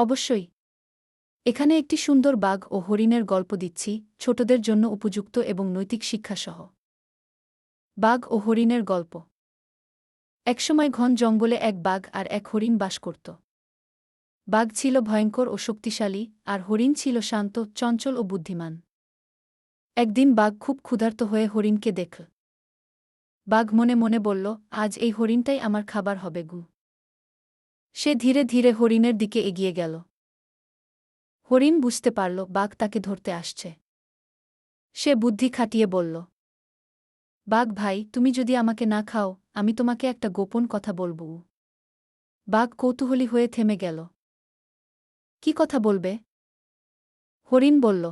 অবশ্যই। এখানে একটি সুন্দর বাঘ ও হরিণের গল্প দিচ্ছি, ছোটদের জন্য উপযুক্ত এবং নৈতিক শিক্ষাসহ। বাঘ ও হরিণের গল্প। একসময় ঘন জঙ্গলে এক বাঘ আর এক হরিণ বাস করত। বাঘ ছিল ভয়ঙ্কর ও শক্তিশালী, আর হরিণ ছিল শান্ত, চঞ্চল ও বুদ্ধিমান। একদিন বাঘ খুব ক্ষুধার্ত হয়ে হরিণকে দেখল। বাঘ মনে মনে বলল, আজ এই হরিণটাই আমার খাবার হবে গু। সে ধীরে ধীরে হরিণের দিকে এগিয়ে গেল। হরিণ বুঝতে পারল বাঘ তাকে ধরতে আসছে। সে বুদ্ধি খাটিয়ে বলল, বাঘ ভাই, তুমি যদি আমাকে না খাও, আমি তোমাকে একটা গোপন কথা বলবো। বাঘ কৌতূহলী হয়ে থেমে গেল। কি কথা বলবে? হরিণ বলল,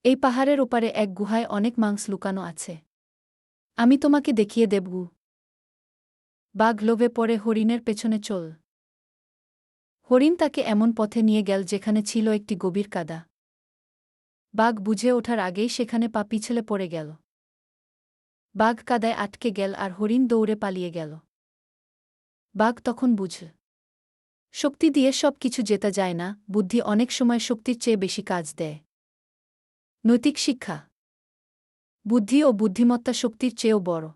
এই পাহাড়ের ওপারে এক গুহায় অনেক মাংস লুকানো আছে। আমি তোমাকে দেখিয়ে দেবগু। বাঘ লোভে পড়ে হরিণের পেছনে চল। হরিণ তাকে এমন পথে নিয়ে গেল যেখানে ছিল একটি গভীর কাদা। বাঘ বুঝে ওঠার আগেই সেখানে পা পিছলে পড়ে গেল। বাঘ কাদায় আটকে গেল আর হরিণ দৌড়ে পালিয়ে গেল। বাঘ তখন বুঝল, শক্তি দিয়ে সব কিছু জেতা যায় না, বুদ্ধি অনেক সময় শক্তির চেয়ে বেশি কাজ দেয়। নৈতিক শিক্ষা। বুদ্ধি ও বুদ্ধিমত্তা শক্তির চেয়েও বড়।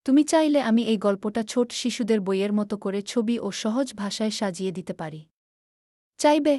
তুমি চাইলে আমি এই গল্পটা ছোট শিশুদের বইয়ের মতো করে ছবি ও সহজ ভাষায় সাজিয়ে দিতে পারি। চাইবে?